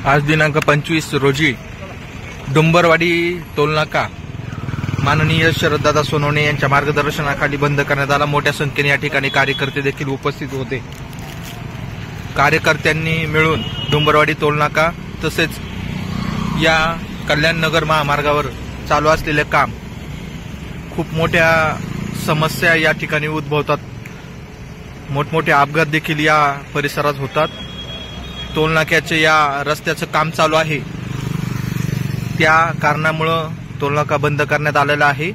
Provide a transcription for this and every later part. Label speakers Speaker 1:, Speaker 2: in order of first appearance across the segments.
Speaker 1: आज दिनांक 25 रोजी डुंबरवाडी टोलनाका माननीय शरददादा सोनवणे यांच्या मार्गदर्शनाखाली बंद करण्यात आला। मोठ्या संख्येने या ठिकाणी कार्यकर्ते देखील उपस्थित होते। कार्यकर्त्यांनी मिळून डुंबरवाडी टोलनाका तसेच या कल्याण नगर महामार्गावर चालू असलेले काम खूप मोठ्या समस्या या ठिकाणी उद्भवतात। मोठमोठे अपघात देखील या परिसरात होतात। टोलनाक्याचे या रस्त्याचं काम चालू आहे, त्या कारणामुळे टोलनाका बंद करण्यात आलेला आहे।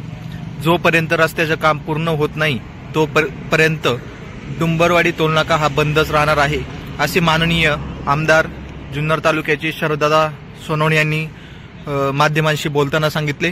Speaker 1: जोपर्यंत रस्त्याचं काम पूर्ण होत नाही तोपर्यंत डुंबरवाडी टोलनाका हा बंदच राहणार आहे, असे माननीय आमदार जुन्नर तालुक्याचे शरददादा सोनवणे यांनी माध्यमांशी बोलताना सांगितले।